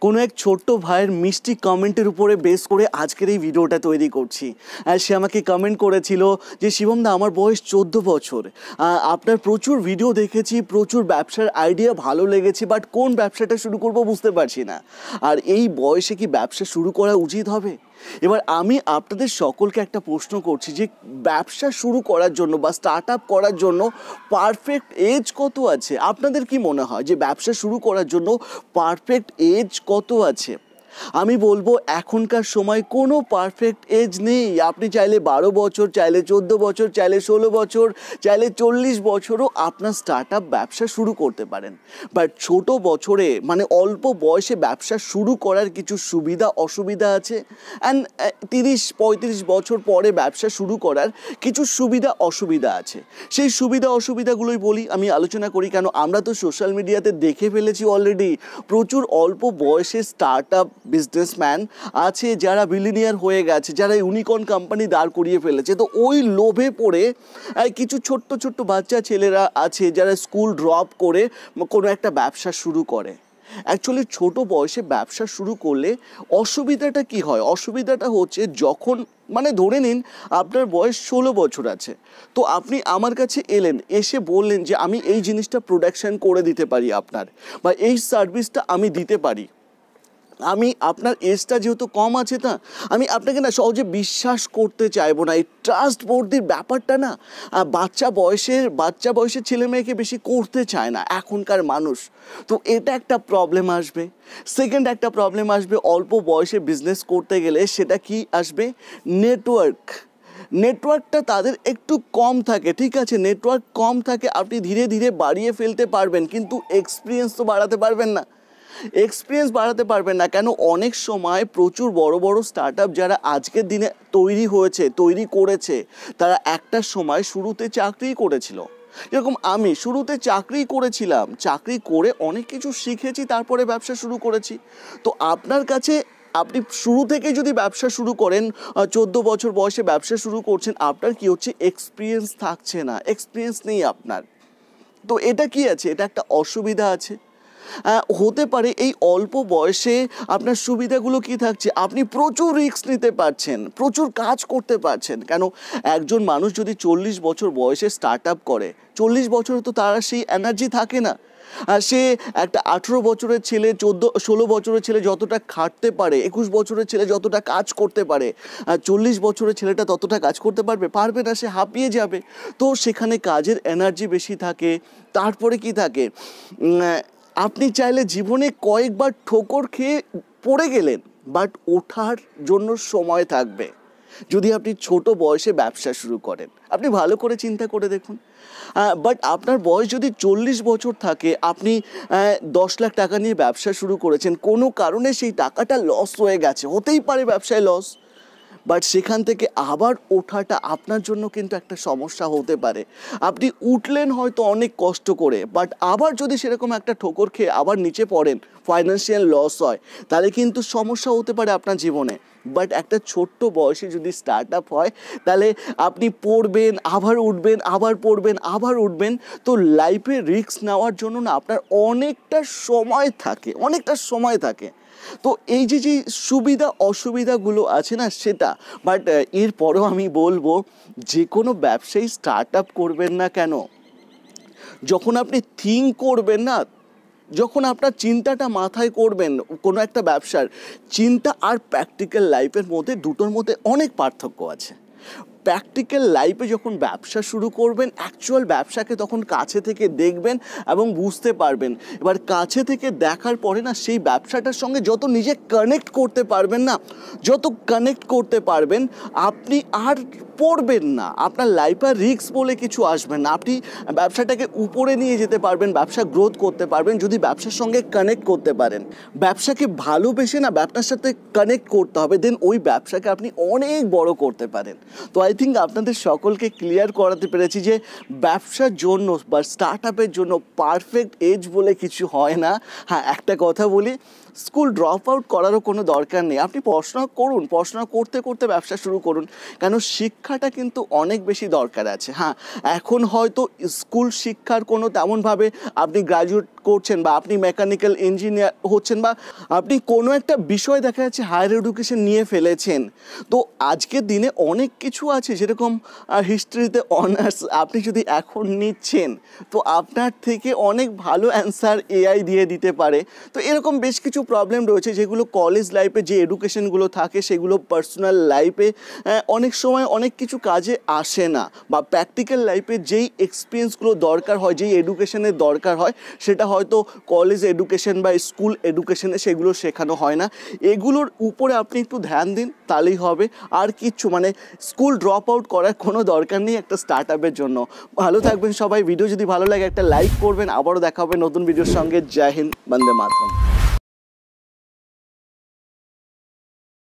কোনো এক ছোট্ট ভাইয়ের মিষ্টি কমেন্টের উপরে বেস করে আজকের এই ভিডিওটা তৈরি করছি। আর সে আমাকে কমেন্ট করেছিল যে শিবমদা, আমার বয়স 14 বছর, আপনার প্রচুর ভিডিও দেখেছি, প্রচুর ব্যবসার আইডিয়া ভালো লেগেছে, বাট কোন ব্যবসাটা শুরু করব বুঝতে পারছি না। আর এই বয়সে কি ব্যবসা শুরু করা উচিত হবে? এবার আমি আপনাদের সকলকে একটা প্রশ্ন করছি যে ব্যবসা শুরু করার জন্য বা স্টার্ট আপ করার জন্য পারফেক্ট এজ কত আছে? আপনাদের কি মনে হয় যে ব্যবসা শুরু করার জন্য পারফেক্ট এজ কত আছে? আমি বলবো এখনকার সময় কোনো পারফেক্ট এজ নেই। আপনি চাইলে 12 বছর, চাইলে 14 বছর, চাইলে 16 বছর, চাইলে 40 বছরও আপনার স্টার্ট আপ ব্যবসা শুরু করতে পারেন। বাট ছোট বছরে মানে অল্প বয়সে ব্যবসা শুরু করার কিছু সুবিধা অসুবিধা আছে, অ্যান্ড 30-35 বছর পরে ব্যবসা শুরু করার কিছু সুবিধা অসুবিধা আছে। সেই সুবিধা অসুবিধাগুলোই বলি, আমি আলোচনা করি। কেন, আমরা তো সোশ্যাল মিডিয়াতে দেখে ফেলেছি অলরেডি প্রচুর অল্প বয়সে স্টার্ট আপ বিজনেসম্যান আছে যারা বিলিনিয়ার হয়ে গেছে, যারা ইউনিকর্ন কোম্পানি দাঁড় করিয়ে ফেলেছে। তো ওই লোভে পড়ে কিছু ছোট্ট ছোট্ট বাচ্চা ছেলেরা আছে যারা স্কুল ড্রপ করে কোনো একটা ব্যবসা শুরু করে। অ্যাকচুয়ালি ছোট বয়সে ব্যবসা শুরু করলে অসুবিধাটা কি হয়? অসুবিধাটা হচ্ছে যখন মানে ধরে নিন আপনার বয়স 16 বছর আছে, তো আপনি আমার কাছে এলেন, এসে বললেন যে আমি এই জিনিসটা প্রোডাকশন করে দিতে পারি আপনার, বা এই সার্ভিসটা আমি দিতে পারি। আমি আপনার এজটা যেহেতু কম আছে, না আমি আপনাকে না সহজে বিশ্বাস করতে চাইবো না। এই ট্রাস্ট বর্দির ব্যাপারটা না বাচ্চা বয়সের ছেলে মেয়েকে বেশি করতে চায় না এখনকার মানুষ। তো এটা একটা প্রবলেম আসবে। সেকেন্ড একটা প্রবলেম আসবে, অল্প বয়সে বিজনেস করতে গেলে সেটা কি আসবে? নেটওয়ার্কটা তাদের একটু কম থাকে। ঠিক আছে, নেটওয়ার্ক কম থাকে, আপনি ধীরে ধীরে বাড়িয়ে ফেলতে পারবেন, কিন্তু এক্সপিরিয়েন্স তো বাড়াতে পারবেন না। কেন, অনেক সময় প্রচুর বড় বড় স্টার্ট আপ যারা আজকের দিনে তৈরি করেছে, তারা একটা সময় শুরুতে চাকরি করেছিল। যেরকম আমি শুরুতে চাকরি করেছিলাম, চাকরি করে অনেক কিছু শিখেছি, তারপরে ব্যবসা শুরু করেছি। তো আপনার কাছে আপনি শুরু থেকে যদি ব্যবসা শুরু করেন, 14 বছর বয়সে ব্যবসা শুরু করছেন, আপনার কি হচ্ছে? এক্সপিরিয়েন্স থাকছে না, এক্সপিরিয়েন্স নেই আপনার। তো এটা কি আছে? এটা একটা অসুবিধা আছে। হতে পারে এই অল্প বয়সে আপনার সুবিধাগুলো কি থাকছে? আপনি প্রচুর রিস্ক নিতে পারছেন, প্রচুর কাজ করতে পারছেন। কেন, একজন মানুষ যদি 40 বছর বয়সে স্টার্ট আপ করে, 40 বছরে তো তার সেই এনার্জি থাকে না। সে একটা 18 বছরের ছেলে, 16 বছরের ছেলে যতটা খাটতে পারে, 21 বছরের ছেলে যতটা কাজ করতে পারে, 40 বছরের ছেলেটা ততটা কাজ করতে পারবে না, সে হাঁপিয়ে যাবে। তো সেখানে কাজের এনার্জি বেশি থাকে। তারপরে কি থাকে, আপনি চাইলে জীবনে কয়েকবার ঠোকর খেয়ে পড়ে গেলেন, বাট ওঠার জন্য সময় থাকবে যদি আপনি ছোট বয়সে ব্যবসা শুরু করেন। আপনি ভালো করে চিন্তা করে দেখুন। বাট আপনার বয়স যদি 40 বছর থাকে, আপনি 10 লাখ টাকা নিয়ে ব্যবসা শুরু করেছেন, কোনো কারণে সেই টাকাটা লস হয়ে গেছে, হতেই পারে ব্যবসায় লস, বাট সেখান থেকে আবার ওঠাটা আপনার জন্য কিন্তু একটা সমস্যা হতে পারে। আপনি উঠলেন হয়তো অনেক কষ্ট করে, বাট আবার যদি সেরকম একটা ঠোকর খেয়ে আবার নিচে পড়েন, ফাইন্যান্সিয়াল লস হয়, তাহলে কিন্তু সমস্যা হতে পারে আপনার জীবনে। বাট একটা ছোট্ট বয়সে যদি স্টার্ট আপ হয়, তাহলে আপনি পড়বেন, আবার উঠবেন, আবার পড়বেন, আবার উঠবেন। তো লাইফে রিস্ক নেওয়ার জন্য না আপনার অনেকটা সময় থাকে। তো এই যে সুবিধা অসুবিধাগুলো আছে না, সেটা। বাট এরপরেও আমি বলবো, যে কোনো ব্যবসায়ী স্টার্ট আপ করবেন না কেন, যখন আপনি থিঙ্ক করবেন না, যখন আপনার চিন্তাটা মাথায় করবেন, কোনো একটা ব্যবসার চিন্তা আর প্র্যাকটিক্যাল লাইফের মধ্যে, দুটোর মধ্যে অনেক পার্থক্য আছে। প্র্যাকটিক্যাল লাইফে যখন ব্যবসা শুরু করবেন, অ্যাকচুয়াল ব্যবসাকে তখন কাছে থেকে দেখবেন এবং বুঝতে পারবেন। এবার কাছে থেকে দেখার পরে না, সেই ব্যবসাটার সঙ্গে যত নিজে কানেক্ট করতে পারবেন, আপনি আর পড়বেন না, আপনার লাইফে রিস্ক বলে কিছু আসবে না। আপনি ব্যবসাটাকে উপরে নিয়ে যেতে পারবেন, ব্যবসা গ্রোথ করতে পারবেন যদি ব্যবসার সঙ্গে কানেক্ট করতে পারেন। ব্যবসাকে ভালোবেসে না ব্যবসার সাথে কানেক্ট করতে হবে, দেন ওই ব্যবসাকে আপনি অনেক বড় করতে পারেন। তো আই থিঙ্ক আপনাদের সকলকে ক্লিয়ার করাতে পেরেছি যে ব্যবসার জন্য বা স্টার্ট আপের জন্য পারফেক্ট এজ বলে কিছু হয় না। হ্যাঁ, একটা কথা বলি, স্কুল ড্রপ আউট করারও কোনো দরকার নেই। আপনি পড়াশোনা করুন, পড়াশোনা করতে করতে ব্যবসা শুরু করুন, কেন শিক্ষাটা কিন্তু অনেক বেশি দরকার আছে। হ্যাঁ, এখন হয়তো স্কুল শিক্ষার কোনো তেমনভাবে আপনি গ্র্যাজুয়েট করছেন বা আপনি মেকানিক্যাল ইঞ্জিনিয়ার হচ্ছেন বা আপনি কোনো একটা বিষয় দেখা যাচ্ছে হায়ার এডুকেশন নিয়ে ফেলেছেন, তো আজকের দিনে অনেক কিছু আছে, যেরকম হিস্ট্রিতে অনার্স আপনি যদি এখন নিচ্ছেন তো আপনার থেকে অনেক ভালো অ্যান্সার এআই দিয়ে দিতে পারে। তো এরকম বেশ কিছু প্রবলেম রয়েছে যেগুলো কলেজ লাইফে যে এডুকেশনগুলো থাকে সেগুলো পার্সোনাল লাইফে অনেক সময় অনেক কিছু কাজে আসে না, বা প্র্যাকটিক্যাল লাইফে যেই এক্সপিরিয়েন্সগুলো দরকার হয়, যেই এডুকেশনের দরকার হয়, সেটা হয়তো কলেজ এডুকেশন বা স্কুল এডুকেশনে সেগুলো শেখানো হয় না। এগুলোর উপরে আপনি একটু ধ্যান দিন, তাহলেই হবে। আর কিচ্ছু মানে স্কুল ড্রপ আউট করার কোনো দরকার নেই একটা স্টার্ট আপের জন্য। ভালো থাকবেন সবাই। ভিডিও যদি ভালো লাগে একটা লাইক করবেন। আবারও দেখা হবে নতুন ভিডিওর সঙ্গে। জয় হিন্দ, বন্দে মাতরম।